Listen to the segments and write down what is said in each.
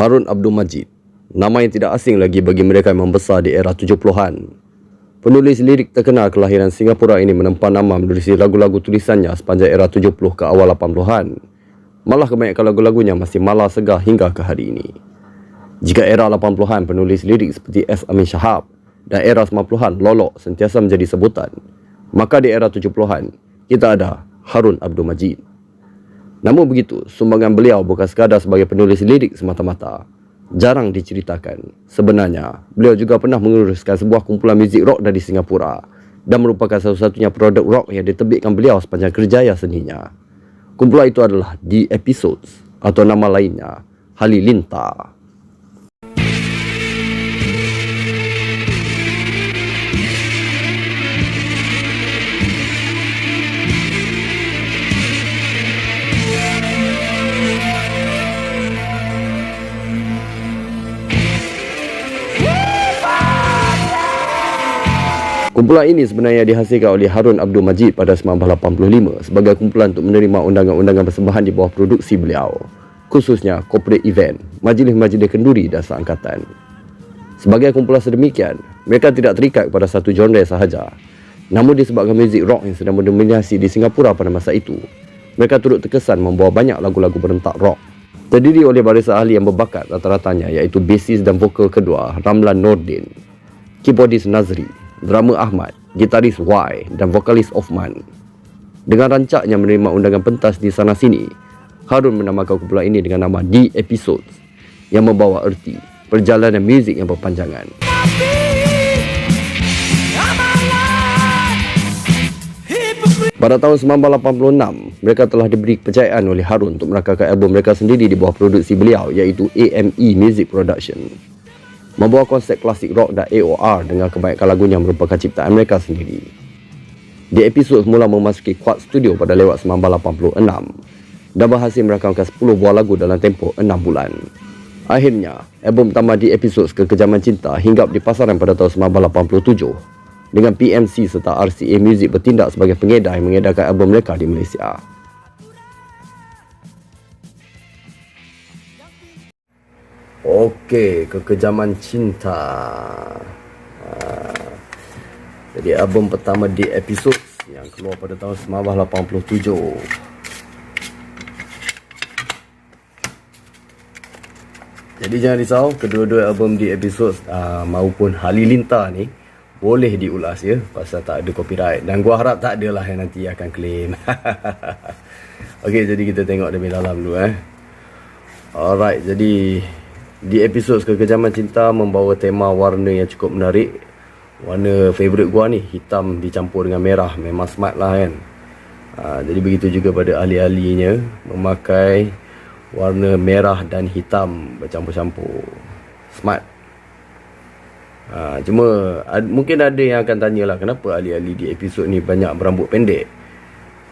Harun Abdul Majid, nama yang tidak asing lagi bagi mereka yang membesar di era 70-an. Penulis lirik terkenal kelahiran Singapura ini menempa nama menulis lagu-lagu tulisannya sepanjang era 70 ke awal 80-an. Malah kebanyakan lagu-lagunya masih malah segar hingga ke hari ini. Jika era 80-an penulis lirik seperti S. Amin Shahab dan era 90-an Lolok sentiasa menjadi sebutan, maka di era 70-an kita ada Harun Abdul Majid. Namun begitu, sumbangan beliau bukan sekadar sebagai penulis lirik semata-mata. Jarang diceritakan. Sebenarnya, beliau juga pernah menguruskan sebuah kumpulan muzik rock dari Singapura dan merupakan satu-satunya produk rock yang diterbitkan beliau sepanjang kerjaya seninya. Kumpulan itu adalah The Episodes atau nama lainnya Halilintar. Kumpulan ini sebenarnya dihasilkan oleh Harun Abdul Majid pada 1985 sebagai kumpulan untuk menerima undangan-undangan persembahan di bawah produksi beliau, khususnya corporate event, majlis-majlis kenduri dan seangkatan. Sebagai kumpulan sedemikian, mereka tidak terikat kepada satu genre sahaja. Namun disebabkan muzik rock yang sedang mendominasi di Singapura pada masa itu, mereka turut terkesan membawa banyak lagu-lagu berentak rock. Terdiri oleh barisan ahli yang berbakat rata-ratanya iaitu basis dan vokal kedua Ramlan Nordin, keyboardis Nazri, drama Ahmad, gitaris Y dan vokalis Offman. Dengan rancaknya menerima undangan pentas di sana sini, Harun menamakan kumpulan ini dengan nama The Episodes yang membawa erti perjalanan muzik yang berpanjangan. Pada tahun 1986, mereka telah diberi kepercayaan oleh Harun untuk merakamkan album mereka sendiri di bawah produksi beliau iaitu AME Music Production. Membawa konsep klasik rock dan AOR dengan kebanyakan lagunya merupakan ciptaan mereka sendiri. The Episodes mula memasuki Quad Studio pada lewat 1986 dan berhasil merakamkan 10 buah lagu dalam tempoh 6 bulan. Akhirnya, album pertama The Episodes Kekejaman Cinta hinggap di pasaran pada tahun 1987 dengan PMC serta RCA Music bertindak sebagai pengedar yang mengedarkan album mereka di Malaysia. Okey, Kekejaman Cinta. Jadi album pertama The Episodes yang keluar pada tahun 1987. Jadi jangan risau, kedua-dua album The Episodes maupun Halilintar ni boleh diulas ya, pasal tak ada copyright. Dan gua harap tak adalah yang nanti akan claim. Okey, jadi kita tengok lebih dalam dulu Alright, jadi di episod Kekejaman Cinta membawa tema warna yang cukup menarik. Warna favourite gua ni, hitam dicampur dengan merah. Memang smart lah kan. Jadi begitu juga pada ahli-ahlinya, memakai warna merah dan hitam bercampur-campur. Smart. Cuma mungkin ada yang akan tanyalah, kenapa ahli-ahli di episod ni banyak berambut pendek?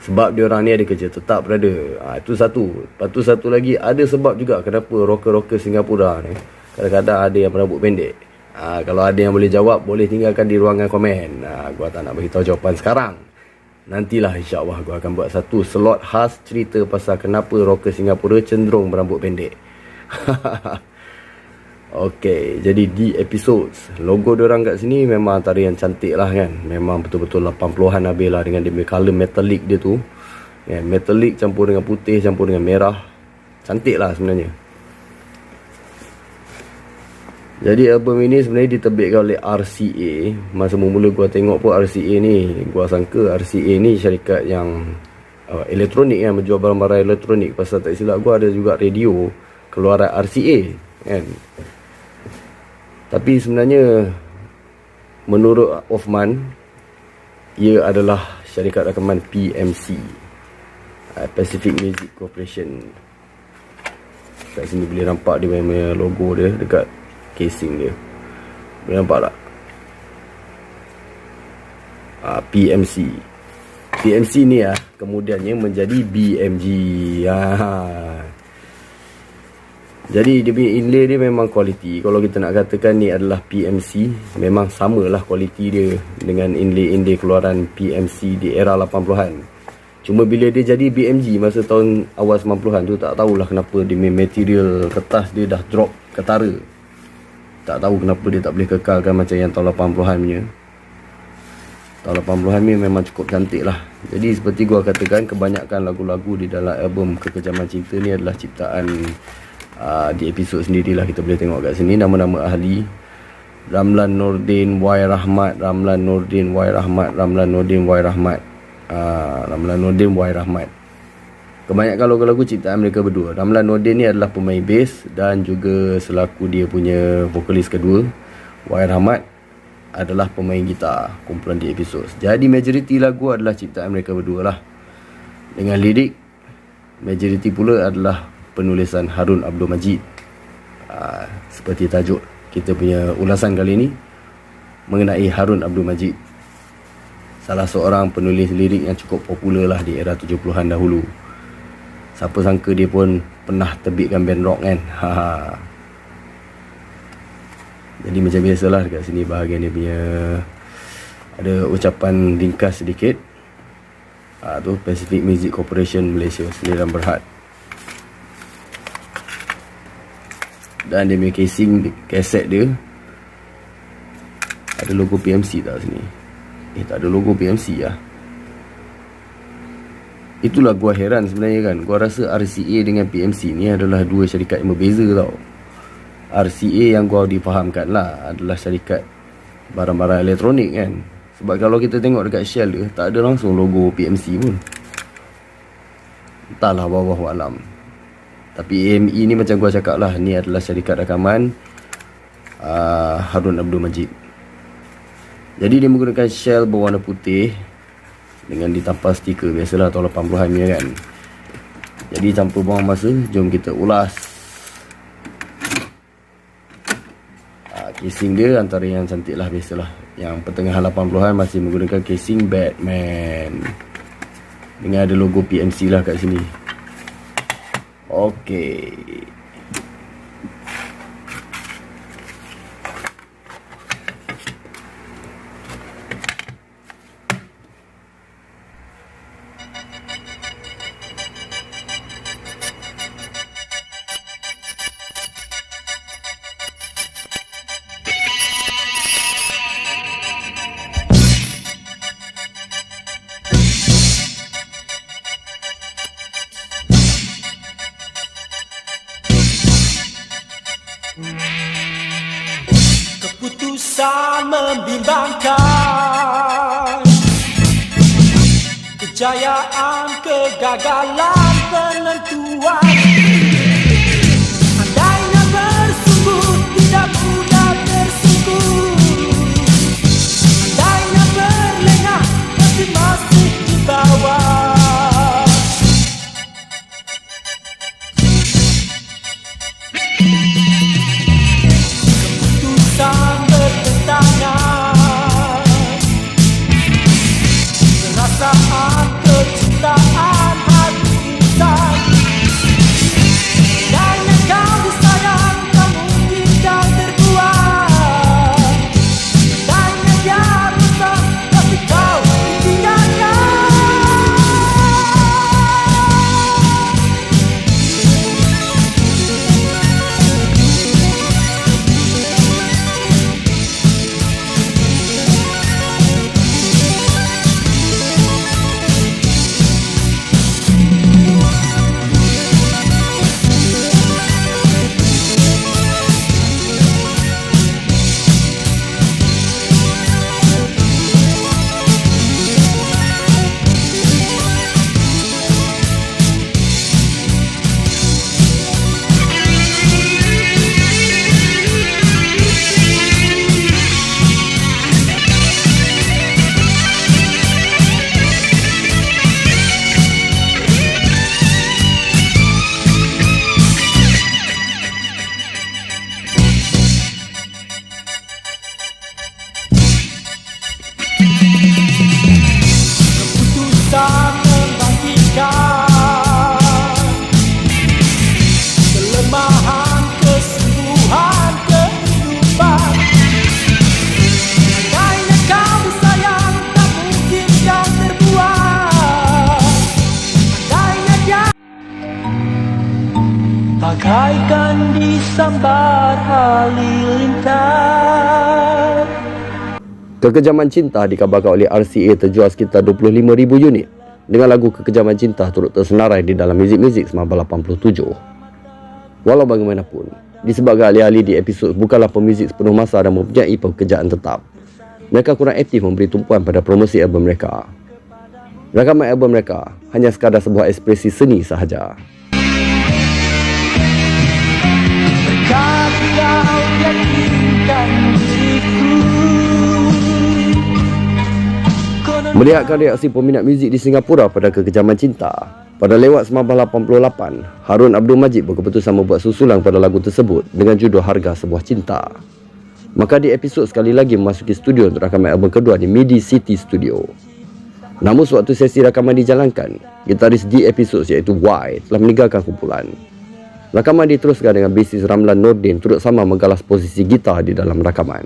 Sebab diorang ni ada kerja tetap berada. Itu satu. Lepas tu satu lagi, ada sebab juga kenapa rocker-rocker Singapura ni kadang-kadang ada yang berambut pendek. Kalau ada yang boleh jawab, boleh tinggalkan di ruangan komen. Gua tak nak beritahu jawapan sekarang. Nantilah insya-Allah gua akan buat satu slot khas cerita pasal kenapa rocker Singapura cenderung berambut pendek. Okey, jadi di Episodes, logo diorang kat sini memang antara yang cantik lah kan. Memang betul-betul 80-an habis lah dengan dia punya colour metallic dia tu. Metallic campur dengan putih, campur dengan merah. Cantik lah sebenarnya. Jadi album ini sebenarnya diterbitkan oleh RCA. Masa mula gua tengok pun RCA ni, gua sangka RCA ni syarikat yang elektronik kan, menjual barang-barang elektronik. Pasal tak silap gua ada juga radio keluaran RCA kan. Tapi sebenarnya menurut Offman, ia adalah syarikat rakaman PMC, Pacific Music Corporation. Kat sini boleh nampak dia punya logo dia dekat casing dia. Boleh nampak tak? PMC. PMC ni kemudiannya menjadi BMG. Jadi dia punya inlay dia memang kualiti. Kalau kita nak katakan ni adalah PMC, memang samalah kualiti dia dengan inlay-inlay keluaran PMC di era 80-an. Cuma bila dia jadi BMG masa tahun awal 90-an tu, tak tahulah kenapa dia material kertas dia dah drop ketara. Tak tahu kenapa dia tak boleh kekalkan macam yang tahun 80-an punya. Tahun 80-an ni memang cukup cantik lah. Jadi seperti gua katakan, kebanyakan lagu-lagu di dalam album Kekejaman Cinta ni adalah ciptaan di episod sendirilah. Kita boleh tengok kat sini nama-nama ahli: Ramlan Nordin, Y Rahmat, Ramlan Nordin, Y Rahmat, Ramlan Nordin, Y Rahmat, Ramlan Nordin, Y Rahmat. Kebanyakan lagu-lagu ciptaan mereka berdua. Ramlan Nordin ni adalah pemain bass dan juga selaku dia punya vokalis kedua. Y Rahmat adalah pemain gitar kumpulan di episod. Jadi majoriti lagu adalah ciptaan mereka berdua lah. Dengan lirik, majoriti pula adalah penulisan Harun Abdul Majid. Seperti tajuk kita punya ulasan kali ini mengenai Harun Abdul Majid, salah seorang penulis lirik yang cukup popular lah di era 70-an dahulu. Siapa sangka dia pun pernah terbitkan band rock kan. Jadi macam biasalah dekat sini bahagian dia punya ada ucapan ringkas sedikit. Tu Pacific Music Corporation Malaysia, Sendirian Berhad. Dan dia punya casing, kaset dia ada logo PMC tak sini? Tak ada logo PMC lah. Itulah gua heran sebenarnya kan. Gua rasa RCA dengan PMC ni adalah dua syarikat yang berbeza tau. RCA yang gua difahamkan lah adalah syarikat barang-barang elektronik kan. Sebab kalau kita tengok dekat shell dia, tak ada langsung logo PMC pun. Entahlah, wallahu alam. Tapi AME ni macam gua cakap lah, ni adalah syarikat rakaman Harun Abdul Majid. Jadi dia menggunakan shell berwarna putih dengan ditampal stiker. Biasalah tahun 80-an ni kan. Jadi tanpa buang masa, jom kita ulas. Casing dia antara yang cantik lah, biasalah. Yang pertengahan 80-an masih menggunakan casing Batman dengan ada logo PMC lah kat sini. Okey. Keputusan membimbangkan, kejayaan, kegagalan, penentuan. Andainya bersungguh tidak mudah tersungguh. Andainya berlengah tapi masih di bawah. Keputusan bertentangan, perasaan kecintaan hati insan. Andainya kau disayang, tak mungkin kau terbuang. Andainya dia rusak, tapi kau ditinggalkan. Keputusan membangkitkan kelemahan, kesembuhan, kehidupan. Andainya kau disayang, tak mungkin kau terbuang. sambar halilintar. Kekejaman Cinta dikabarkan oleh RCA terjual sekitar 25,000 unit dengan lagu Kekejaman Cinta turut tersenarai di dalam muzik-muzik semasa 87. Walau bagaimanapun, disebabkan ahli-ahli di episod bukanlah pemuzik sepenuh masa dan mempunyai pekerjaan tetap, mereka kurang aktif memberi tumpuan pada promosi album mereka. Rakaman album mereka hanya sekadar sebuah ekspresi seni sahaja. Kan kau yakinkan musikku. Melihatkan reaksi peminat muzik di Singapura pada Kekejaman Cinta, pada lewat 1988, Harun Abdul Majid berkeputusan membuat susulan pada lagu tersebut dengan judul Harga Sebuah Cinta. Maka di episod sekali lagi memasuki studio untuk rakaman album kedua di Midi City Studio. Namun sewaktu sesi rakaman dijalankan, gitaris di episod iaitu Y telah meninggalkan kumpulan. Rakaman diteruskan dengan basis Ramlan Nordin turut sama menggalas posisi gitar di dalam rakaman.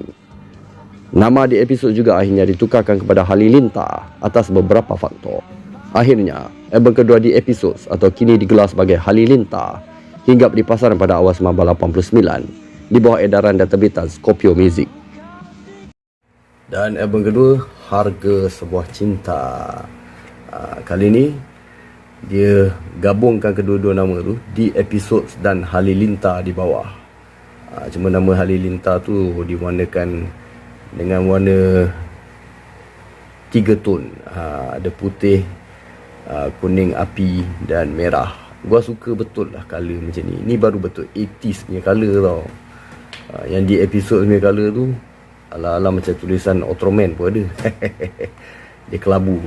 Nama di episod juga akhirnya ditukarkan kepada Halilintar atas beberapa faktor. Akhirnya, album kedua di episod atau kini digelar sebagai Halilintar hinggap di pasaran pada awal 1989 di bawah edaran dan terbitan Scorpio Music. Dan album kedua, Harga Sebuah Cinta. Kali ini dia gabungkan kedua-dua nama tu di episod dan Halilintar di bawah. Cuma nama Halilintar tu diwarnakan dengan warna 3 tone. Ada putih, kuning api dan merah. Gua suka betul lah colour macam ni. Ni baru betul 80s punya colour tau. Yang di episod punya colour tu ala-ala macam tulisan Ultraman pun ada. Dia kelabu.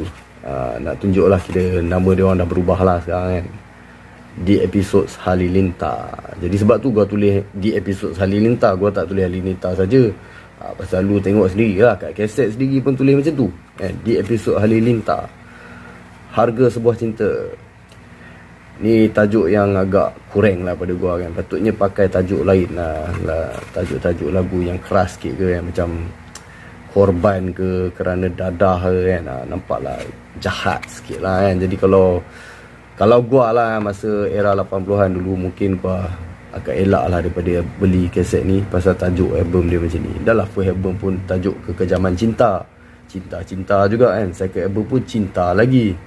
Nak tunjuk lah kira nama dia orang dah berubah lah sekarang kan, di episod Halilintar. Jadi sebab tu gua tulis di episod Halilintar, gua tak tulis Halilintar saja. Pasal lu tengok sendiri lah, kat kaset sendiri pun tulis macam tu kan? Di episod Halilintar, Harga Sebuah Cinta. Ni tajuk yang agak kurang lah pada gua kan. Patutnya pakai tajuk lain lah, tajuk-tajuk lagu yang keras sikit ke kan, macam korban ke kerana dadah ke kan. Nampaklah jahat sikit lah kan. Jadi kalau gua lah masa era 80-an dulu, mungkin gua agak elak lah daripada beli kaset ni pasal tajuk album dia macam ni. Dah lah first album pun tajuk Kekejaman Cinta, cinta-cinta juga kan. Second album pun cinta lagi.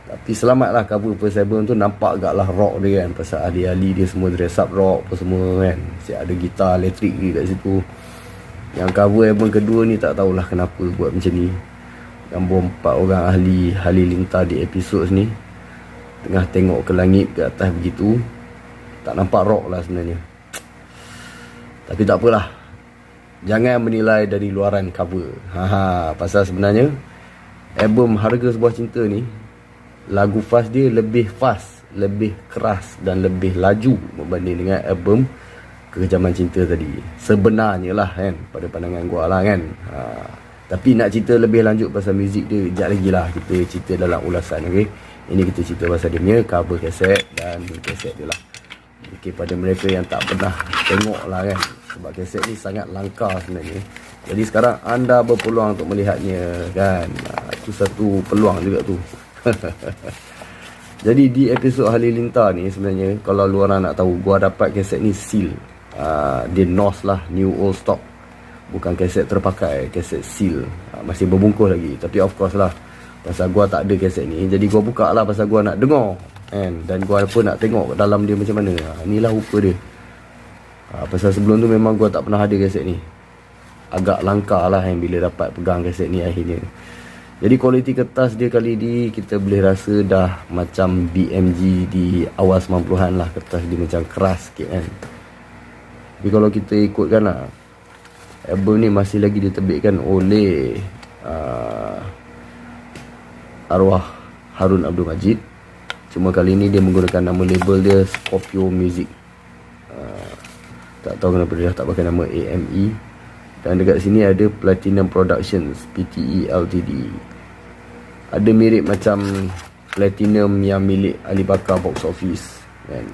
Tapi selamatlah cover first album tu nampak agak lah rock dia kan, pasal ahli-ahli dia semua dress up rock apa semua kan. Siap ada gitar elektrik ni kat situ. Yang cover album kedua ni tak tahulah kenapa buat macam ni. Gambar 4 orang ahli Halilintar di episod ni tengah tengok ke langit ke atas begitu. Tak nampak rock lah sebenarnya. Tapi tak apalah, jangan menilai dari luaran cover. Pasal sebenarnya album Harga Sebuah Cinta ni, lagu fast dia lebih fast, lebih keras dan lebih laju berbanding dengan album Kekejaman Cinta tadi. Sebenarnya lah kan, pada pandangan gua lah kan. Tapi nak cerita lebih lanjut pasal muzik dia, sekejap lagi lah kita cerita dalam ulasan. Okay? Ini kita cerita pasal dia punya cover kaset dan kaset dia lah. Mungkin pada mereka yang tak pernah tengok lah kan, sebab kaset ni sangat langka sebenarnya. Jadi sekarang anda berpeluang untuk melihatnya kan. Itu satu peluang juga tu. Jadi di episod Halilintar ni sebenarnya, kalau lu orang nak tahu, gua dapat kaset ni seal. Dia NOS lah, New Old Stock. Bukan kaset terpakai, kaset seal. Masih berbungkus lagi. Tapi of course lah, pasal gua tak ada kaset ni, jadi gua buka lah pasal gua nak dengar kan? Dan gua pun nak tengok dalam dia macam mana. Inilah rupa dia. Pasal sebelum tu memang gua tak pernah ada kaset ni. Agak langka lah yang bila dapat pegang kaset ni akhirnya. Jadi kualiti kertas dia kali ni kita boleh rasa dah macam BMG di awal 90-an lah. Kertas dia macam keras sikit kan. Tapi kalau kita ikutkan lah, album ni masih lagi diterbitkan oleh arwah Harun Abdul Majid. Cuma kali ni dia menggunakan nama label dia Scorpio Music. Tak tahu kenapa dia tak pakai nama AME. Dan dekat sini ada Platinum Productions PTE Ltd. Ada mirip macam Platinum yang milik Alibaba Box Office kan.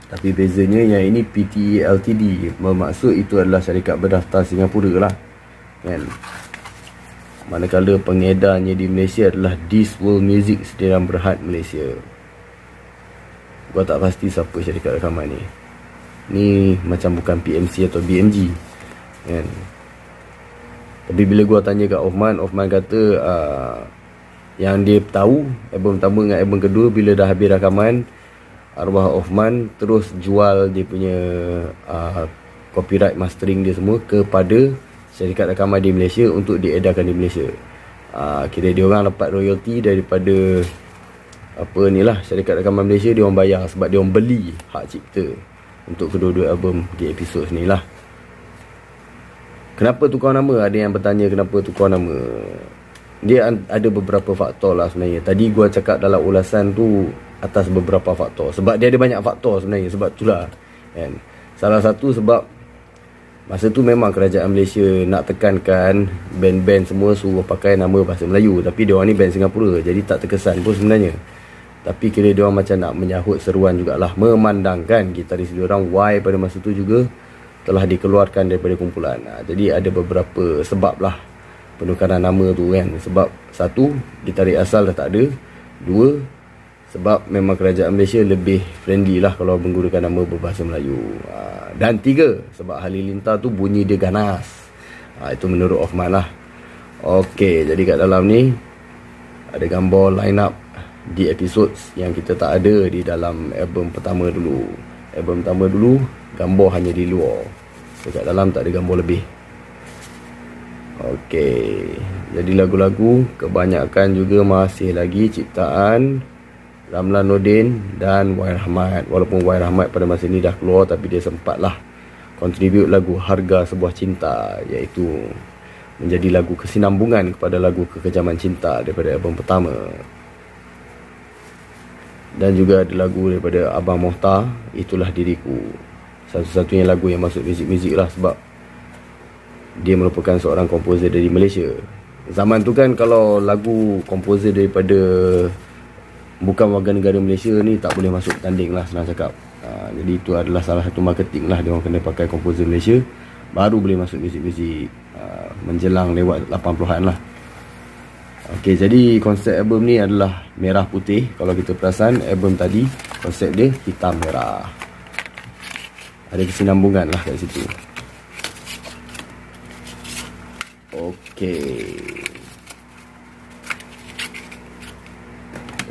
Tapi bezanya yang ini PTE Ltd, bermaksud itu adalah syarikat berdaftar Singapura lah kan. Manakala pengedarnya di Malaysia adalah This World Music Sdn Bhd Malaysia. Gua tak pasti siapa syarikat rakaman ni. Ni macam bukan PMC atau BMG kan. Tapi bila gua tanya kat Othman kata yang dia tahu album pertama dengan album kedua, bila dah habis rakaman, arwah Othman terus jual dia punya copyright mastering dia semua kepada syarikat rakaman di Malaysia untuk diedarkan di Malaysia. Kira dia orang dapat royalty daripada apa ni lah, syarikat rakaman Malaysia. Dia orang bayar sebab dia orang beli hak cipta untuk kedua-dua album di episod ni lah. Kenapa tukar nama? Ada yang bertanya kenapa tukar nama. Dia ada beberapa faktor lah sebenarnya. Tadi gua cakap dalam ulasan tu atas beberapa faktor. Sebab dia ada banyak faktor sebenarnya. Sebab itulah kan. Salah satu sebab masa tu memang kerajaan Malaysia nak tekankan band-band semua suruh pakai nama bahasa Melayu. Tapi dia orang ni band Singapura, jadi tak terkesan pun sebenarnya. Tapi kira dia orang macam nak menyahut seruan jugalah, memandangkan gitaris dia orang Y pada masa tu juga telah dikeluarkan daripada kumpulan. Jadi ada beberapa sebab lah penukaran nama tu kan. Sebab satu, gitaris asal dah tak ada. Dua, sebab memang kerajaan Malaysia lebih friendly lah kalau menggunakan nama berbahasa Melayu. Dan tiga, sebab Halilintar tu bunyi dia ganas. Itu menurut Othman lah. Okey, jadi kat dalam ni ada gambar line up di episod yang kita tak ada di dalam album pertama dulu. Album pertama dulu gambar hanya di luar, dekat dalam tak ada gambar lebih. Okey, jadi lagu-lagu kebanyakan juga masih lagi ciptaan Ramlan Nordin dan Y Rahmat. Walaupun Y Rahmat pada masa ni dah keluar, tapi dia sempatlah contribute lagu Harga Sebuah Cinta, iaitu menjadi lagu kesinambungan kepada lagu Kekejaman Cinta daripada album pertama. Dan juga ada lagu daripada Abang Mohtar, Itulah Diriku. Satu-satunya lagu yang masuk muzik-muzik lah, sebab dia merupakan seorang komposer dari Malaysia. Zaman tu kan kalau lagu komposer daripada bukan warga negara Malaysia ni tak boleh masuk tanding lah, senang cakap. Jadi itu adalah salah satu marketing lah, dia orang kena pakai komposer Malaysia baru boleh masuk muzik-muzik menjelang lewat 80-an lah. Okey, jadi konsep album ni adalah merah putih. Kalau kita perasan album tadi konsep dia hitam merah. Ada kesinambungan lah kat situ. Okey,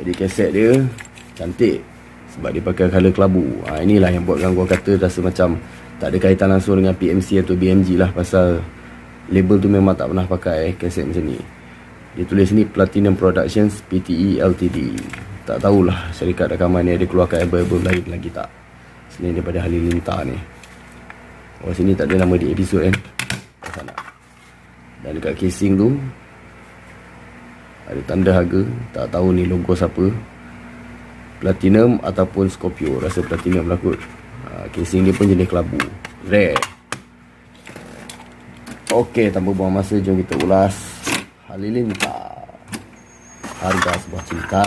jadi kaset dia cantik sebab dia pakai colour kelabu. Inilah yang buatkan gua kata rasa macam tak ada kaitan langsung dengan PMC atau BMG lah, pasal label tu memang tak pernah pakai kaset macam ni. Dia tulis ni Platinum Productions Pte Ltd. Tak tahulah syarikat rakaman ni ada keluarkan album-album lain lagi tak selain daripada Halilintar ni. Sini tak ada nama di episod kan. Sana. Dan dekat casing tu ada tanda harga. Tak tahu ni logo siapa, Platinum ataupun Scorpio. Rasa Platinum lah kot. Casing dia pun jenis kelabu, rare. Okey, tanpa buang masa, jom kita ulas Halilintar, Harga Sebuah Cinta.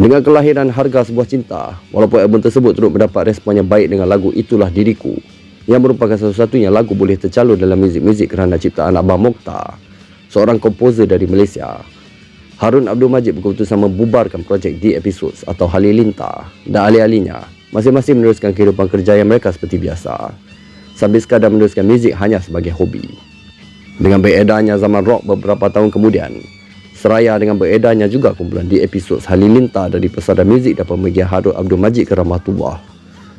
Dengan kelahiran Harga Sebuah Cinta, walaupun album tersebut turut mendapat respon yang baik dengan lagu Itulah Diriku, yang merupakan satu-satunya lagu boleh tercalon dalam muzik-muzik kerana ciptaan Abang Mokhtar, seorang komposer dari Malaysia. Harun Abdul Majid berkeputusan membubarkan projek The Episodes atau Halilintar dan ahli-ahlinya masing-masing meneruskan kehidupan kerjaya mereka seperti biasa, sambil sekadar meneruskan muzik hanya sebagai hobi. Dengan beredarnya zaman rock beberapa tahun kemudian, seraya dengan beredarnya juga kumpulan The Episodes Halilintar dari pesada muzik dan pemergian Harun Abdul Majid ke Rahmatullah,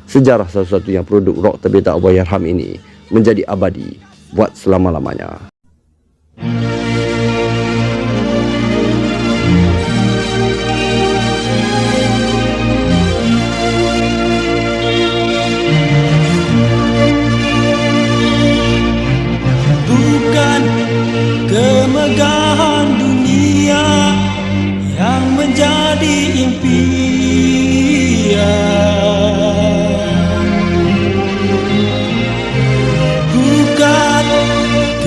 sejarah satu-satunya produk rock terbitah Allahyarham ini menjadi abadi buat selama-lamanya. Bukan kemegahan dunia yang menjadi impian, bukan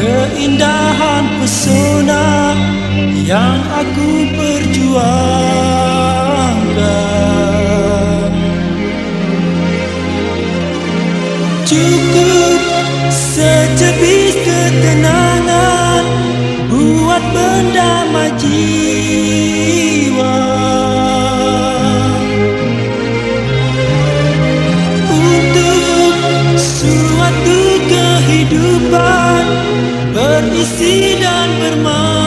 keindahan pesona yang aku perjuangkan. Cukup secebis ketenangan buat berdamai jiwa, untuk suatu kehidupan berisi dan bermakna.